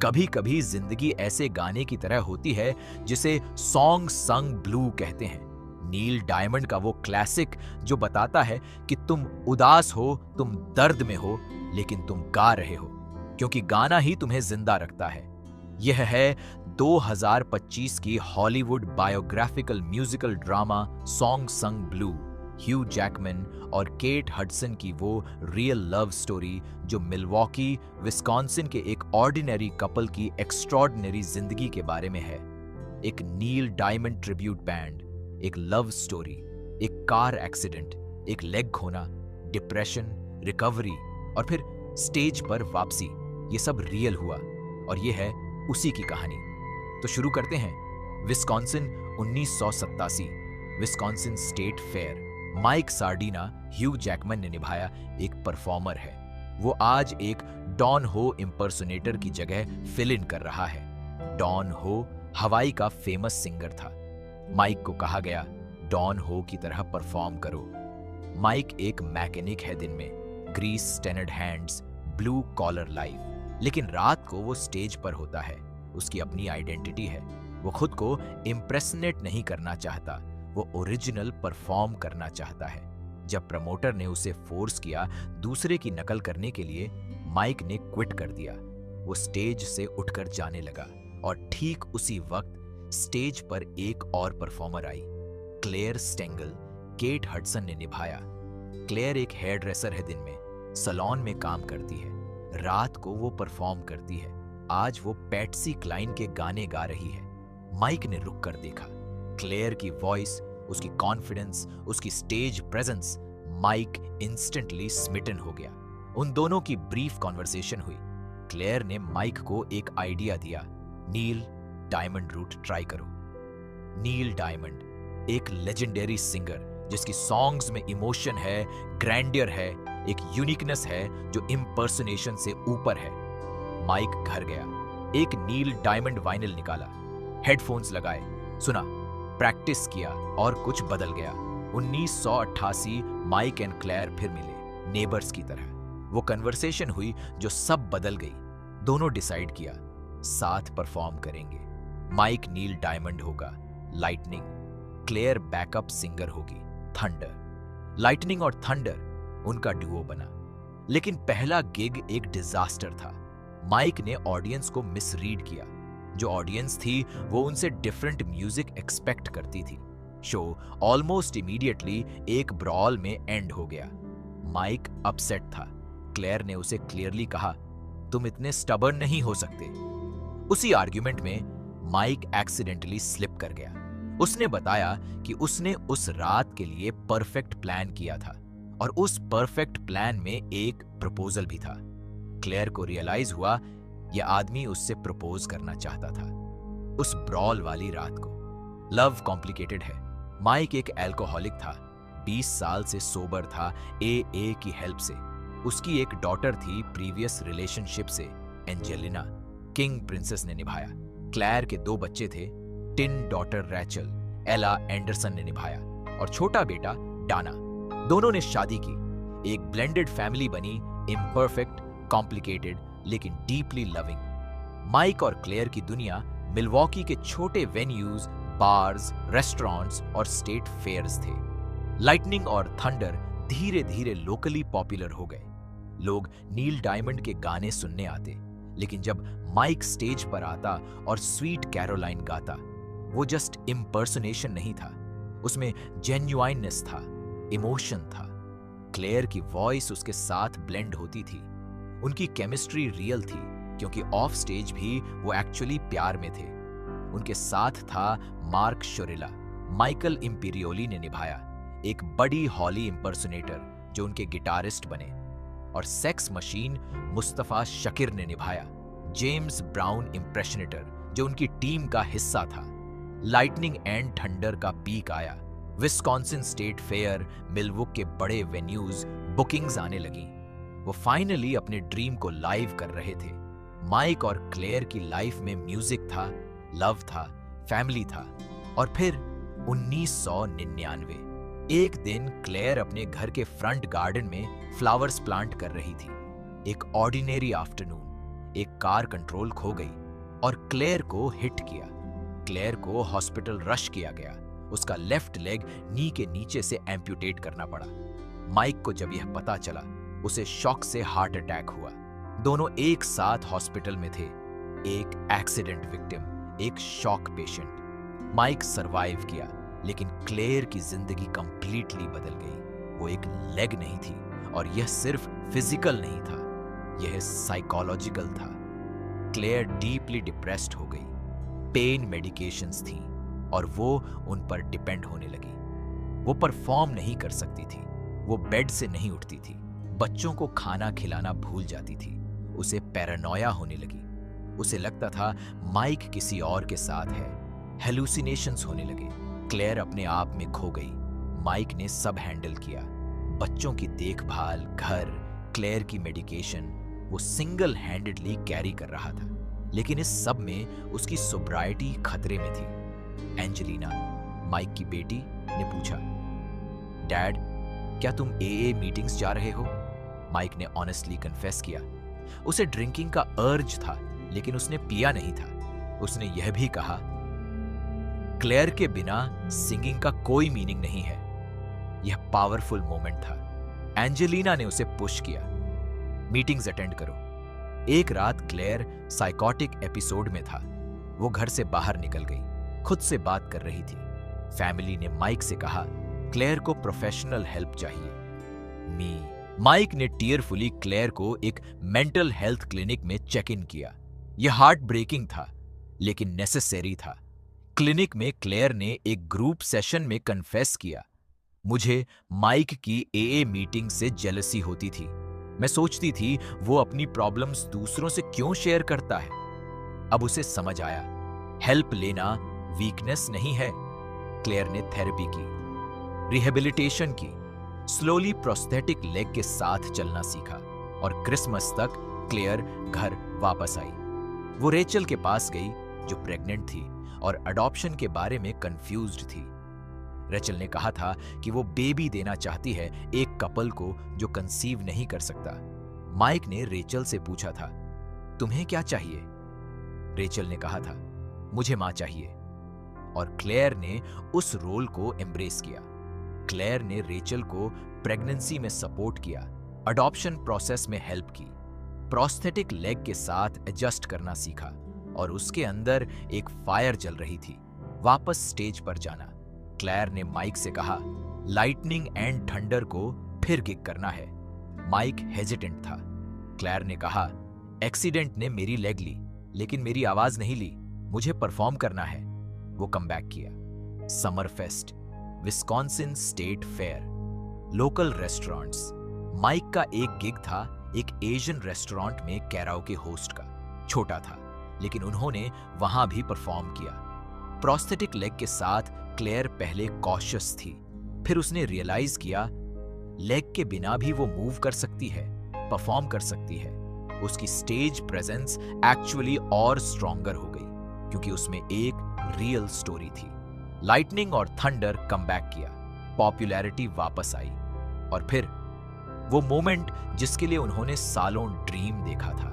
कभी कभी जिंदगी ऐसे गाने की तरह होती है जिसे सॉन्ग संग ब्लू कहते हैं। नील डायमंड का वो क्लासिक जो बताता है कि तुम उदास हो, तुम दर्द में हो, लेकिन तुम गा रहे हो क्योंकि गाना ही तुम्हें जिंदा रखता है। यह है 2025 की Hollywood biographical musical drama song sung blue, Hugh Jackman और केट हडसन की वो रियल लव स्टोरी जो मिलवॉकी, विस्कॉन्सिन के एक ऑर्डिनरी कपल की एक्स्ट्रॉर्डिनरी जिंदगी के बारे में है। एक नील डायमंड ट्रिब्यूट बैंड, एक लव स्टोरी, एक कार एक्सीडेंट, एक लेग खोना, डिप्रेशन, रिकवरी और फिर स्टेज पर वापसी, ये सब रियल हुआ और ये है उसी की कहानी। तो शुरू करते हैं। Wisconsin 1987, Wisconsin state fair. Mike Sardina Hugh Jackman ने निभाया एक परफॉर्मर है। वो आज एक डॉन हो इम्पर्सोनेटर की जगह फिल इन कर रहा है। डॉन हो हवाई का फेमस सिंगर था। माइक को कहा गया डॉन हो की तरह परफॉर्म करो। माइक एक मैकेनिक है दिन में, grease stained hands, blue collar life, लेकिन रात को वो स्टेज पर होता है। उसकी अपनी आइडेंटिटी है। वो खुद को इम्प्रेसनेट नहीं करना चाहता, वो ओरिजिनल परफॉर्म करना चाहता है। जब प्रमोटर ने उसे फोर्स किया दूसरे की नकल करने के लिए, माइक ने क्विट कर दिया। वो स्टेज से उठकर जाने लगा और ठीक उसी वक्त स्टेज पर एक और परफॉर्मर आई। क्लेयर स्टेंगल केट हडसन ने निभाया। क्लेयर एक हेयर ड्रेसर है, दिन में सैलून में काम करती है, रात को वो परफॉर्म करती है। आज वो पैट्सी क्लाइन के गाने गा रही है। माइक ने रुक कर देखा। क्लेयर की वॉइस, उसकी कॉन्फिडेंस, उसकी stage presence, Mike instantly smitten हो गया। उन दोनों की ब्रीफ कॉन्वर्सेशन हुई। क्लेयर ने माइक को एक आइडिया दिया, नील डायमंड रूट ट्राई करो। नील डायमंड एक लेजेंडरी सिंगर जिसकी सॉन्ग्स में इमोशन है, ग्रैंडियर है, एक यूनिकनेस है जो इम्पर्सोनेशन से ऊपर है। माइक घर गया, एक नील डायमंड वाइनिल निकाला, हेडफोन्स लगाए, सुना, प्रैक्टिस किया और कुछ बदल गया। 1988 माइक एंड क्लेयर फिर मिले, नेबर्स की तरह। वो कन्वर्सेशन हुई जो सब बदल गई। दोनों डिसाइड किया साथ परफॉर्म करेंगे। माइक नील डायमंड होगा, लाइटनिंग। क्लेयर बैकअप सिंगर होगी, थंडर। लाइटनिंग और थंडर उनका डुओ बना। लेकिन पहला गिग एक डिजास्टर था। माइक ने ऑडियंस को मिसरीड किया। जो ऑडियंस थी वो उनसे डिफरेंट म्यूजिक एक्सपेक्ट करती थी। शो ऑलमोस्ट इमीडिएटली एक ब्रॉल में एंड हो गया। माइक अपसेट था। क्लेयर ने उसे क्लियरली कहा, तुम इतने स्टबर्न नहीं हो सकते। उसी आर्ग्यूमेंट में माइक एक्सीडेंटली स्लिप कर गया। उसने बताया कि उसने उस रात के लिए परफेक्ट प्लान किया था और उस परफेक्ट प्लान में एक प्रपोजल भी था। क्लेयर को रियलाइज हुआ यह आदमी उससे प्रपोज करना चाहता था उस ब्रॉल वाली रात को। लव कॉम्प्लिकेटेड है। माइक एक एल्कोहलिक था, 20 साल से सोबर था AA की हेल्प से। उसकी एक डॉटर थी प्रीवियस रिलेशनशिप से, एंजेलिना। किंग प्रिंसेस ने निभाया। क्लेयर के 2 बच्चे थे, टिन डॉटर रैचल, एला एंडरसन ने निभाया और छोटा बेटा डाना। दोनों ने शादी की। एक ब्लेंडेड फैमिली बनी, इम्परफेक्ट, कॉम्प्लिकेटेड लेकिन डीपली लविंग। माइक और क्लेयर की दुनिया मिलवॉकी के छोटे वेन्यूज, बार्स, रेस्टोरेंट्स और स्टेट फेयर्स थे। लाइटनिंग और थंडर धीरे धीरे लोकली पॉपुलर हो गए। लोग नील डायमंड के गाने सुनने आते, लेकिन जब माइक स्टेज पर आता और स्वीट कैरोलाइन गाता, वो जस्ट इम्पर्सोनेशन नहीं था, उसमें जेन्युइननेस था, इमोशन था। क्लेयर की वॉइस उसके साथ ब्लेंड होती थी। उनकी केमिस्ट्री रियल थी क्योंकि ऑफ स्टेज भी वो एक्चुअली प्यार में थे। उनके साथ था मार्क शोरेला। माइकल इम्पीरियोली ने निभाया, एक बड़ी हॉली इम्पर्सोनेटर जो उनके गिटारिस्ट बने। और सेक्स मशीन मुस्तफा शकीर ने निभाया, जेम्स ब्राउन इम्प्रेशनेटर जो उनकी टीम का हिस्सा था। लाइटनिंग एंड थंडर का पीक आया। विस्कॉन्सिन स्टेट फेयर, मिलवुक के बड़े वेन्यूज, बुकिंग्स आने लगी। वो फाइनली अपने ड्रीम को लाइव कर रहे थे। माइक और क्लेयर की लाइफ में म्यूजिक था, लव था, फैमिली था। और फिर 1999 एक दिन क्लेयर अपने घर के फ्रंट गार्डन में फ्लावर्स प्लांट कर रही थी। एक ऑर्डिनरी आफ्टरनून, एक कार कंट्रोल खो गई और क्लेयर को हिट किया। क्लेयर को हॉस्पिटल रश किया गया। उसका लेफ्ट लेग नी के नीचे से एम्प्यूटेट करना पड़ा। माइक को जब यह पता चला, उसे शॉक से हार्ट अटैक हुआ। दोनों एक साथ हॉस्पिटल में थे, एक एक्सीडेंट विक्टिम, एक शॉक पेशेंट। माइक सरवाइव किया, लेकिन क्लेयर की जिंदगी कंप्लीटली बदल गई। वो एक लेग नहीं थी, और यह सिर्फ फिजिकल नहीं था, यह साइकोलॉजिकल था। क्लेयर डीपली डिप्रेस्ड हो गई। पेन मेडिकेशंस थी और वो उन पर डिपेंड होने लगी। वो परफॉर्म नहीं कर सकती थी, वो बेड से नहीं उठती थी, बच्चों को खाना खिलाना भूल जाती थी। उसे पैरानोया होने लगी। उसे लगता था माइक किसी और के साथ है। हेलुसिनेशंस होने लगे। क्लेयर अपने आप में खो गई। माइक ने सब हैंडल किया, बच्चों की देखभाल, घर, क्लेयर की मेडिकेशन। वो सिंगल हैंडेडली कैरी कर रहा था, लेकिन इस सब में उसकी सोब्राइटी खतरे में थी। एंजेलिना, माइक की बेटी, ने पूछा, डैड, क्या तुम एए मीटिंग्स जा रहे हो? माइक ने ऑनेस्टली कन्फेस किया। उसे ड्रिंकिंग का अर्ज था, लेकिन उसने पिया नहीं था। उसने यह भी कहा, क्लेयर के बिना सिंगिंग का कोई मीनिंग नहीं है। यह पावरफुल मोमेंट था। एंजेलिना ने उसे पुश किया, मीटिंग्स अटेंड करो। एक रात क्लेयर साइकोटिक एपिसोड में था। वो घर से बाहर निकल गई, खुद से बात कर रही थी। फैमिली ने माइक से कहा, क्लेयर को प्रोफेशनल हेल्प चाहिए। माइक ने टीयरफुली क्लेयर को एक मेंटल हेल्थ क्लिनिक में चेक इन किया। यह हार्ट ब्रेकिंग था, लेकिन नेसेसरी था। क्लिनिक में क्लेयर ने एक ग्रुप सेशन में कन्फेस किया, मुझे माइक की एए मीटिंग से जेलसी होती थी। मैं सोचती थी वो अपनी प्रॉब्लम्स दूसरों से क्यों शेयर करता है। अब उसे समझ आया, हेल्प लेना वीकनेस नहीं है। क्लेयर ने थेरेपी की, रिहेबिलिटेशन की, स्लोली प्रोस्थेटिक लेग के साथ चलना सीखा, और क्रिसमस तक क्लेयर घर वापस आई। वो रेचल के पास गई, जो प्रेग्नेंट थी और अडॉप्शन के बारे में कंफ्यूज्ड थी। रेचल ने कहा था कि वो बेबी देना चाहती है एक कपल को जो कंसीव नहीं कर सकता। माइक ने रेचल से पूछा था, तुम्हें क्या चाहिए? रेचल ने कहा था, मुझे मां चाहिए। और क्लेयर ने उस रोल को एम्ब्रेस किया। क्लेयर ने रेचल को प्रेगनेंसी में सपोर्ट किया, अडॉप्शन प्रोसेस में हेल्प की, प्रोस्थेटिक लेग के साथ एडजस्ट करना सीखा, और उसके अंदर एक फायर जल रही थी, वापस स्टेज पर जाना। क्लेयर ने माइक से कहा, लाइटनिंग एंड थंडर को फिर गिग करना है। माइक हेजिटेंट था। क्लेयर ने कहा, एक्सीडेंट ने मेरी लेग ली, लेकिन मेरी आवाज नहीं ली, मुझे परफॉर्म करना है। वो कमबैक किया। Summer fest, Wisconsin state fair, local restaurants. Mike का एक गिग था एक एशियन रेस्टोरेंट में कैराओके होस्ट का। छोटा था, लेकिन उन्होंने वहां भी परफॉर्म किया। प्रोस्थेटिक लेग के साथ क्लेयर पहले कॉशियस थी, फिर उसने रियलाइज किया लेग के बिना भी वो मूव कर सकती है, परफॉर्म कर सकती है। उसकी स्टेज प्रेजेंस एक्चुअली और स्ट्रॉन्गर हो गई, क्योंकि उसमें एक रियल स्टोरी थी। लाइटनिंग और थंडर कमबैक किया, पॉपुलैरिटी वापस आई, और फिर वो मोमेंट जिसके लिए उन्होंने सालों ड्रीम देखा था।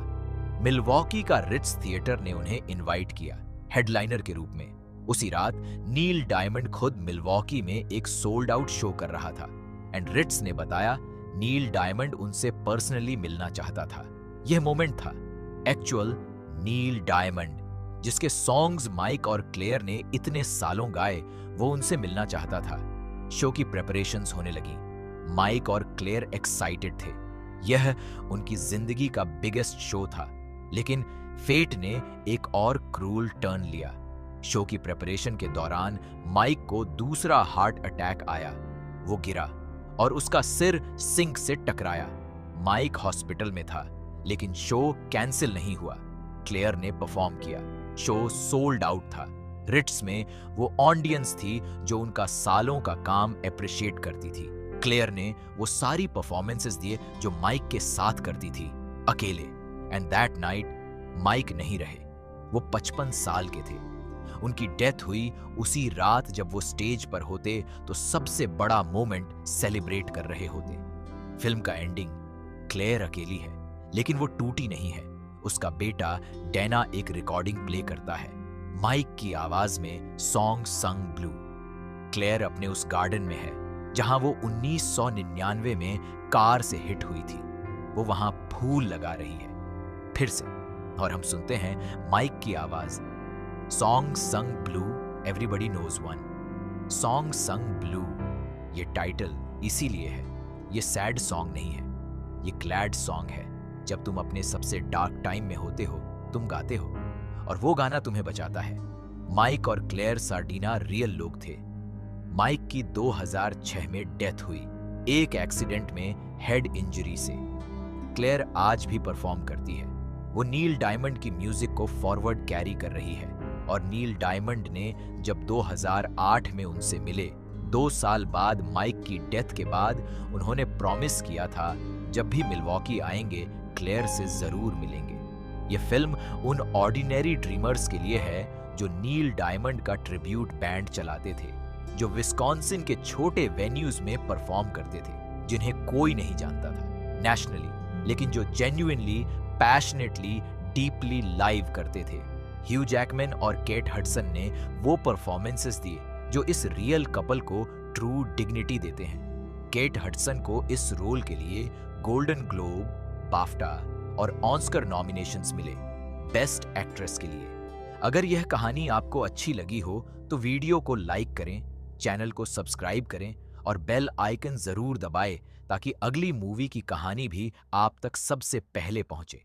मिलवॉकी का रिट्स थिएटर ने उन्हें इनवाइट किया हेडलाइनर के रूप में। उसी रात नील डायमंड खुद मिलवॉकी में एक सोल्ड आउट शो कर रहा था, एंड रिट्स ने बताया नील डायमंड उनसे पर्सनली मिलना चाहता था। यह मोमेंट था एक्चुअल नील डायमंड, जिसके सॉन्ग्स माइक और क्लेयर ने इतने सालों गाए, वो उनसे मिलना चाहता था। शो की प्रेपरेशंस होने लगी। माइक और क्लेयर एक्साइटेड थे। यह उनकी जिंदगी का बिगेस्ट शो था, लेकिन फेट ने एक और क्रूल टर्न लिया। शो की प्रेपरेशन के दौरान माइक को दूसरा हार्ट अटैक आया। वो गिरा और उसका सिर सिंक से टकराया। माइक हॉस्पिटल में था, लेकिन शो कैंसिल नहीं हुआ। क्लेयर ने परफॉर्म किया। शो सोल्ड आउट था। रिट्स में वो ऑडियंस थी जो उनका सालों का काम अप्रिशिएट करती थी। क्लेयर ने वो सारी परफॉर्मेंसेस दिए जो माइक के साथ करती थी, अकेले। एंड दैट नाइट माइक नहीं रहे। वो 55 साल के थे। उनकी डेथ हुई उसी रात जब वो स्टेज पर होते तो सबसे बड़ा मोमेंट सेलिब्रेट कर रहे होते। फिल्म का एंडिंग, क्लेयर अकेली है, लेकिन वो टूटी नहीं है। उसका बेटा डैना एक रिकॉर्डिंग प्ले करता है, माइक की आवाज में सॉन्ग संग ब्लू। क्लेयर अपने उस गार्डन में है जहां वो 1999 में कार से हिट हुई थी। वो वहां फूल लगा रही है फिर से, और हम सुनते हैं माइक की आवाज, song sung blue, everybody knows one. Song sung blue, ये टाइटल इसीलिए है। ये सैड सॉन्ग नहीं है, ये ग्लैड सॉन्ग है। जब तुम अपने सबसे डार्क टाइम में होते हो, तुम गाते हो, और वो गाना तुम्हें बचाता है। माइक और क्लेयर सार्डिना रियल लोग थे। माइक की 2006 में डेथ हुई, एक एक्सीडेंट में हेड इंजरी से। क्लेयर आज भी परफॉर्म करती है। वो नील डायमंड की म्यूजिक को फॉरवर्ड कैरी कर रही है, और नील डायमंड ने जब 2008 में उनसे मिले, 2 साल बाद माइक की डेथ के बाद, उन्होंने प्रॉमिस किया था जब भी मिलवॉकी आएंगे क्लेयर से जरूर मिलेंगे। ये फिल्म उन ऑर्डिनरी ड्रीमर्स के लिए है जो नील डायमंड का ट्रिब्यूट बैंड चलाते थे, जो विस्कॉन्सिन के छोटे वेन्यूज में परफॉर्म करते थे, जिन्हें कोई नहीं जानता था नेशनली, लेकिन जो जेन्युइनली, पैशनेटली, डीपली लाइव करते थे। ह्यू जैकमैन और केट हडसन ने वो परफॉर्मेंसेस दिए जो इस रियल कपल को ट्रू डिग्निटी देते हैं। केट हडसन को इस रोल के लिए गोल्डन ग्लोब, बाफ्टा और ऑस्कर नॉमिनेशंस मिले बेस्ट एक्ट्रेस के लिए। अगर यह कहानी आपको अच्छी लगी हो तो वीडियो को लाइक करें, चैनल को सब्सक्राइब करें और बेल आइकन जरूर दबाएं ताकि अगली मूवी की कहानी भी आप तक सबसे पहले पहुंचे।